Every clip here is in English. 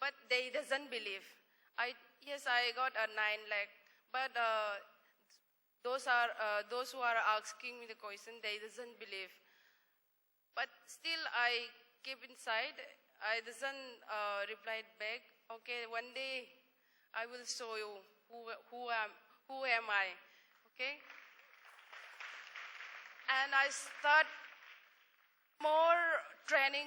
but they doesn't believe. Yes, I got a 9 lakh, but those who are asking me the question, they doesn't believe. But still, I keep inside. I doesn't reply back. Okay, one day I will show you who am I. Okay, and I start more training.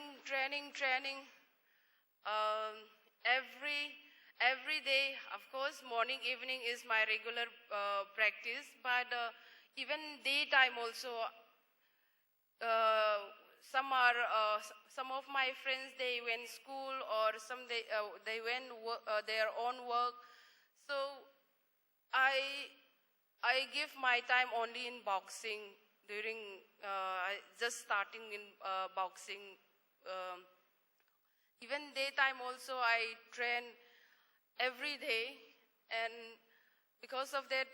Every day, of course, morning, evening is my regular practice, but even daytime also. Some of my friends, they went school, or they went their own work. So I give my time only in boxing during just starting in boxing. Even daytime also I train every day, and because of that,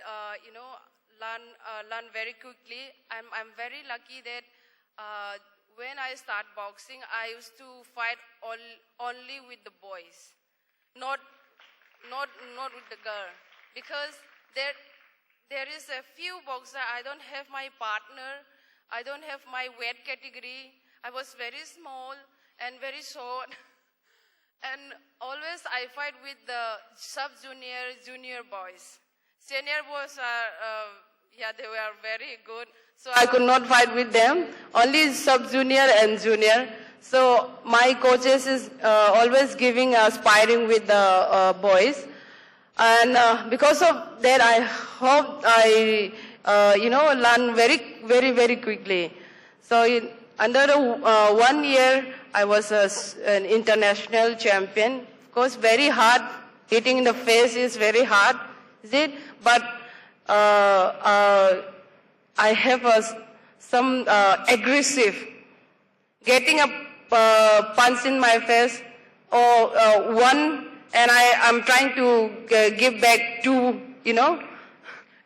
learn very quickly. I'm very lucky that when I start boxing, I used to fight only with the boys, not with the girl, because there is a few boxers. I don't have my partner. I don't have my weight category. I was very small and very short. And always I fight with the sub-junior, junior boys. Senior boys they were very good. So I could not fight with them. Only sub-junior and junior. So my coaches is always giving sparring with the boys. And because of that, I hope I, learn very quickly. So under 1 year, I was an international champion. Of course, very hard. Hitting in the face is very hard, is it? But I have some aggressive, getting a punch in my face, or one, and I'm trying to give back 2,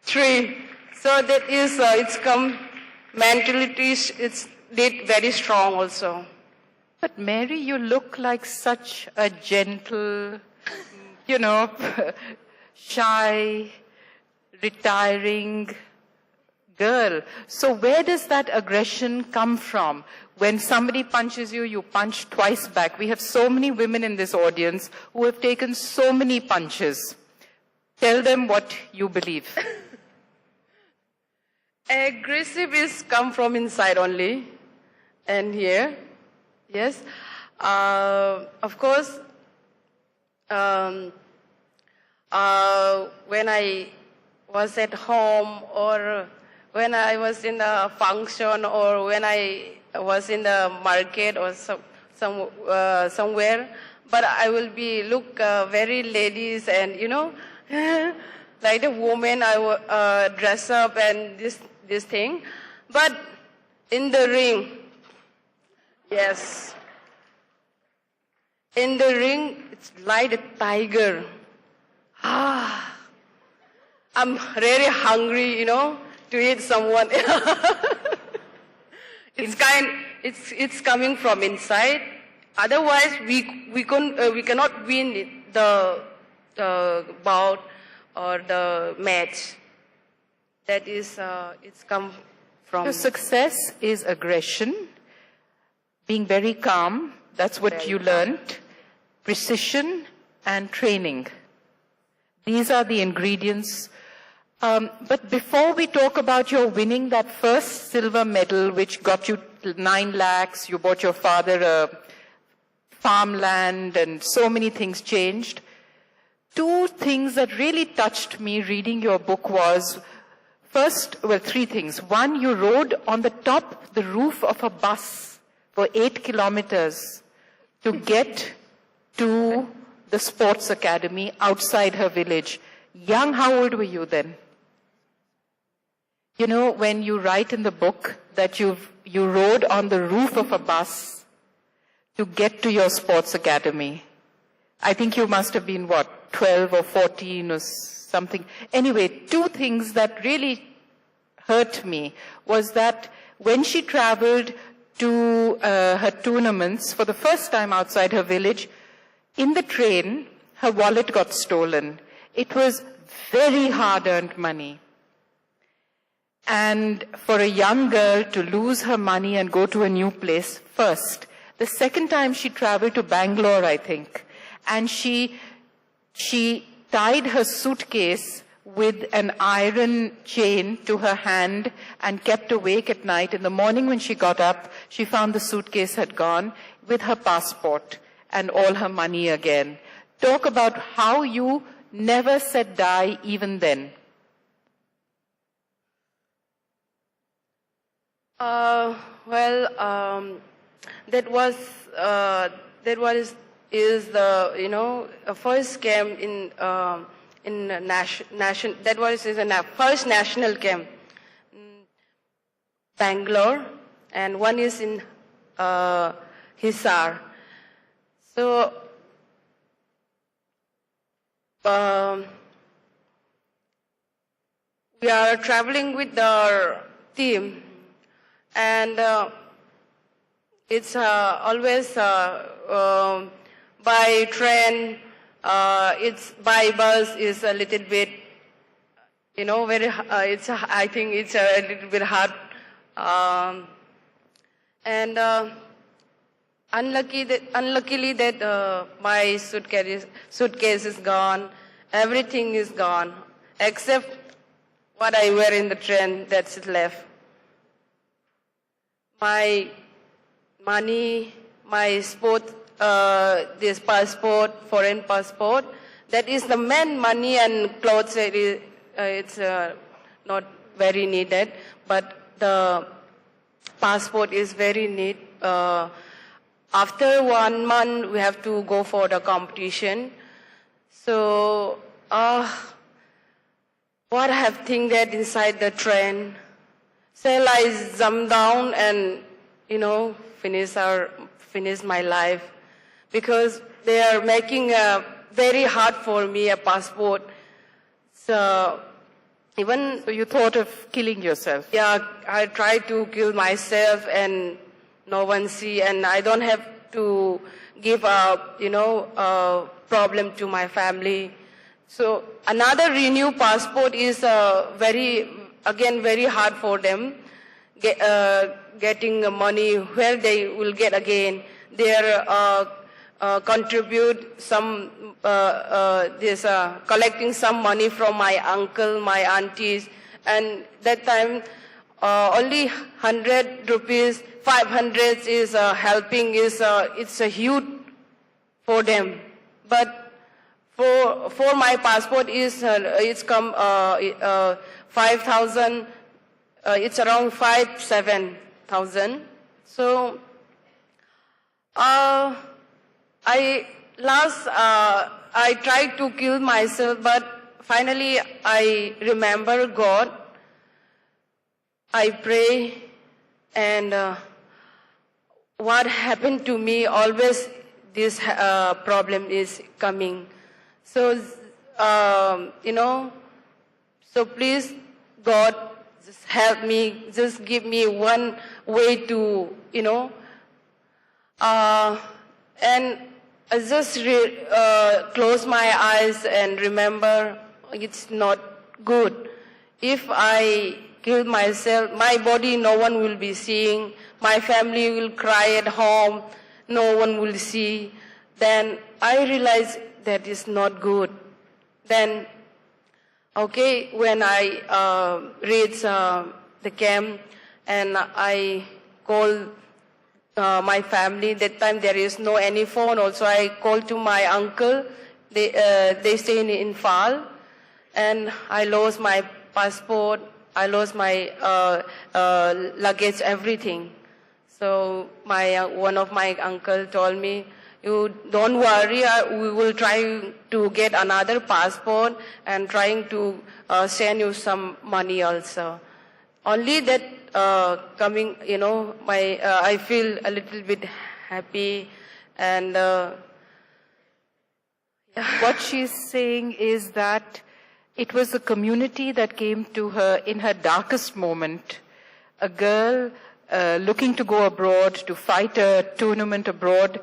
3. So that is, it's come, mentality, it's very strong also. But Mary, you look like such a gentle, shy, retiring girl. So where does that aggression come from? When somebody punches you, you punch twice back. We have so many women in this audience who have taken so many punches. Tell them what you believe. Aggressive is come from inside only, and here, yes. Of course, when I was at home, or when I was in a function, or when I was in the market or somewhere, but I will be look very ladies and like a woman. I will dress up and this thing, but in the ring, yes, in the ring it's like a tiger. I'm really hungry, to eat someone. It's coming from inside. Otherwise, we cannot win the bout or the match. That is, it's come from. Your success is aggression, being very calm. That's what you learned. Precision and training. These are the ingredients. But before we talk about your winning that first silver medal, which got you 9 lakhs, you bought your father a farmland, and so many things changed. 2 things that really touched me reading your book was, first, 3 things. 1, you rode on the roof of a bus for 8 kilometers to get to the sports academy outside her village. Young, how old were you then? When you write in the book that you rode on the roof of a bus to get to your sports academy, I think you must have been, 12 or 14 or something. Anyway, 2 things that really hurt me was that when she traveled to her tournaments for the first time outside her village, In the train, her wallet got stolen. It was very hard-earned money. And for a young girl to lose her money and go to a new place first, the second time she traveled to Bangalore, I think, and she tied her suitcase with an iron chain to her hand and kept awake at night. In the morning when she got up, she found the suitcase had gone with her passport and all her money again. Talk about how you never said die even then. That was the first camp in national. That was the first national camp in Bangalore, and one is in Hisar. So we are traveling with our team, and it's always by train. It's by bus is a little bit, very. I think it's a little bit hard, and unluckily that my suitcase is gone. Everything is gone except what I wear in the train. That's left. My money, my this passport, foreign passport, that is the main money, and clothes, it's not very needed, but the passport is very neat. After 1 month, we have to go for the competition. So, what I have think that inside the train, shall I jump down and, finish my life? Because they are making very hard for me a passport. So you thought of killing yourself? Yeah, I tried to kill myself, and no one see, and I don't have to give a problem to my family. So another renew passport is very hard for them. Getting money where they will get again. They contribute some collecting some money from my uncle, my aunties, and that time only 100 rupees, 500 is helping. It's a huge for them, but for my passport it's come 5,000. It's around 7,000. So I tried to kill myself, but finally I remember God. I pray, and what happened to me, always this problem is coming. So, so please, God, just help me, just give me one way to, and I just close my eyes and remember it's not good. If I kill myself, my body no one will be seeing, my family will cry at home, no one will see. Then I realize that is not good. Then, okay, when I reach the camp and I call my family, that time there is no any phone. Also, I called to my uncle. They stay in Imphal, and I lost my passport. I lost my luggage, everything. So one of my uncle told me, "You don't worry. We will try to get another passport and trying to send you some money also." Only that coming, I feel a little bit happy, and what she's saying is that it was the community that came to her in her darkest moment. A girl looking to go abroad, to fight a tournament abroad.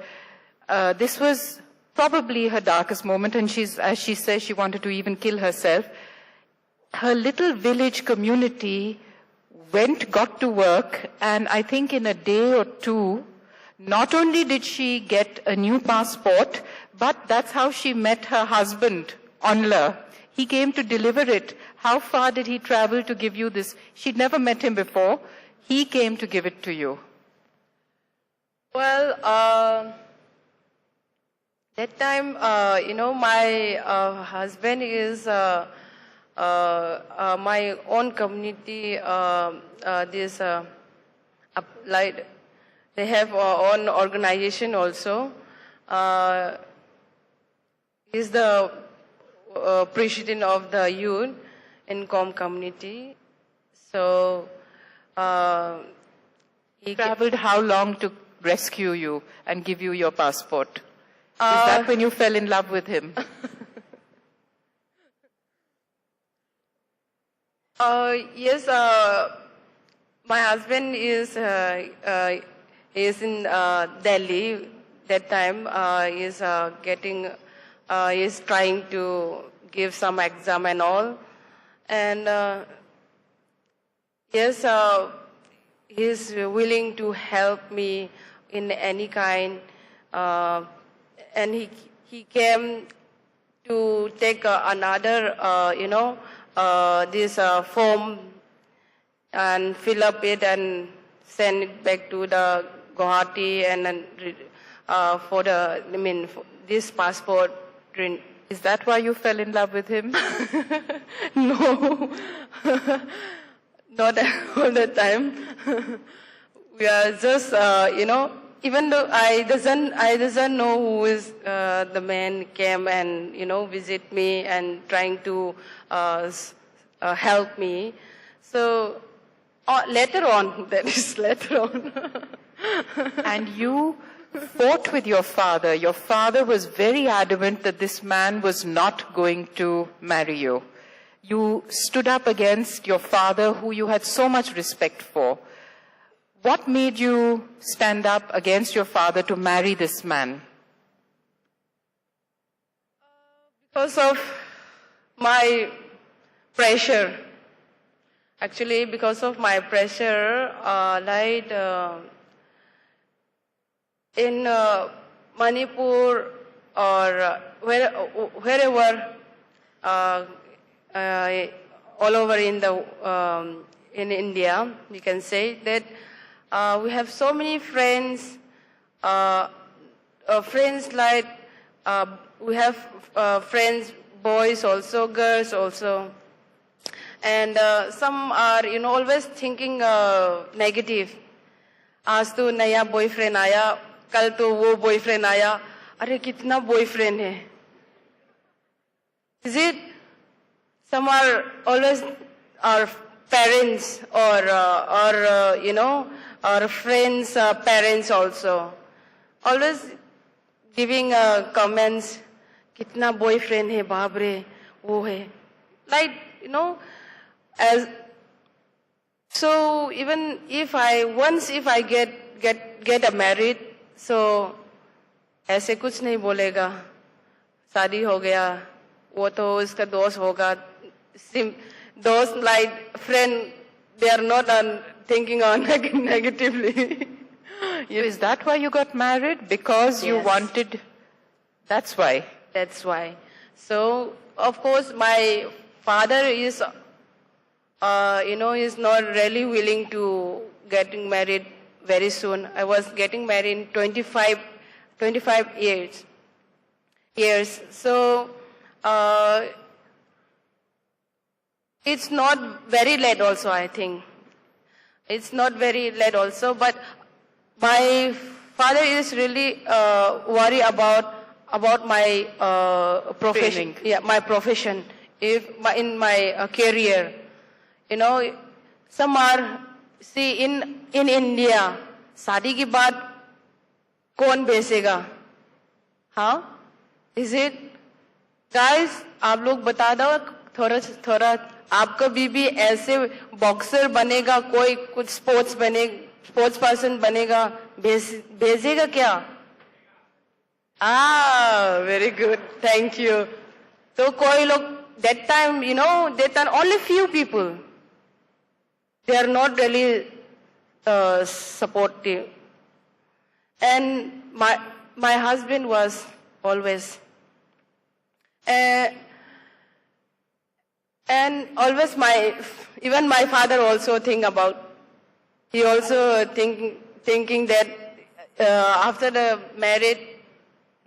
This was probably her darkest moment, and as she says, she wanted to even kill herself. Her little village community got to work, and I think in a day or two, not only did she get a new passport, but that's how she met her husband, Onla. He came to deliver it. How far did he travel to give you this? She'd never met him before. He came to give it to you. Well, that time, my husband is my own community. Like they have our own organization also. He's the president of the youth in Com community. So he traveled how long to rescue you and give you your passport? Is that when you fell in love with him? Yes, my husband is in Delhi. That time is is trying to give some exam and all, and yes, he's willing to help me in any kind, and he came to take another this form and fill up it and send it back to the Guwahati and for this passport. Is that why you fell in love with him? No, not all the time. We are just, even though I doesn't know who is the man came and visit me and trying to help me. So later on, that is later on. And you fought with your father. Your father was very adamant that this man was not going to marry you. You stood up against your father, who you had so much respect for. What made you stand up against your father to marry this man? Because of my pressure. Actually, because of my pressure, in Manipur or wherever, all over in India, we can say that we have so many friends, friends like we have friends, boys also, girls also, and some are always thinking negative. आज तो नया boyfriend आया, कल तो वो boyfriend आया, अरे कितना बॉयफ्रेंड है? Is it? Some are always our parents or our friends' parents also, always giving comments. कितना बॉयफ्रेंड है, बाप रे, वो है. Like as. So even if I get married, so ऐसे कुछ नहीं बोलेगा, शादी हो गया, वो तो उसका दोस्त होगा. Those like friend, they are not thinking on negatively. Is that why you got married? Because you wanted? That's why. That's why. So of course my father is. Is not really willing to getting married very soon. I was getting married in 25 years. So it's not very late also, I think. It's not very late also, but my father is really worried about my profession. Training. Yeah, my profession. In my career. Some are, see, in India, शादी की बात कौन बेचेगा? हाँ? Is it? Guys, आप लोग बता दो थोड़ा आपका बीबी ऐसे बॉक्सर बनेगा, कोई कुछ स्पोर्ट्स पर्सन बनेगा, भेजेगा क्या? Ah, very good. Thank you. So koi log, that time, you know, that are only few people. They are not really supportive. And my husband was always, and always even my father also think about, he also thinking that after the marriage,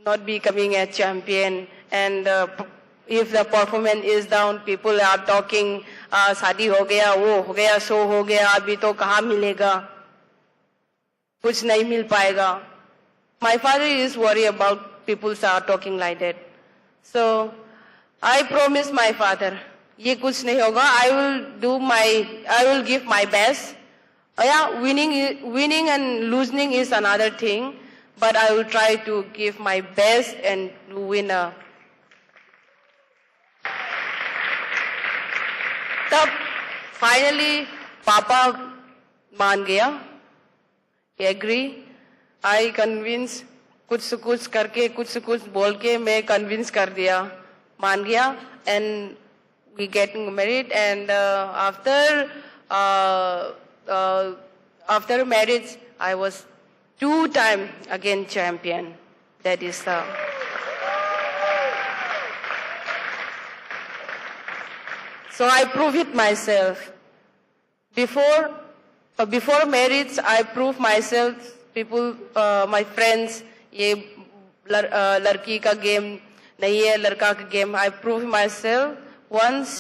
not becoming a champion, and if the performance is down, people are talking, शादी हो गया, वो हो गया, सो हो गया, अभी तो कहाँ मिलेगा, कुछ नहीं मिल पाएगा. My father is worried about people are talking like that. So I promised my father, ये कुछ नहीं होगा, I will give my best. Yeah, winning and losing is another thing, but I will try to give my best and to win a. तब finally पापा मान गया. He agree. I convince, कुछ करके, कुछ बोल के मैं convince कर दिया, मान गया, and we getting married, and after marriage I was 2-time again champion. That is the. So I prove it myself. Before marriage, I prove myself. People, my friends, ये लड़की का game नहीं है, लड़का का game. I prove myself. Once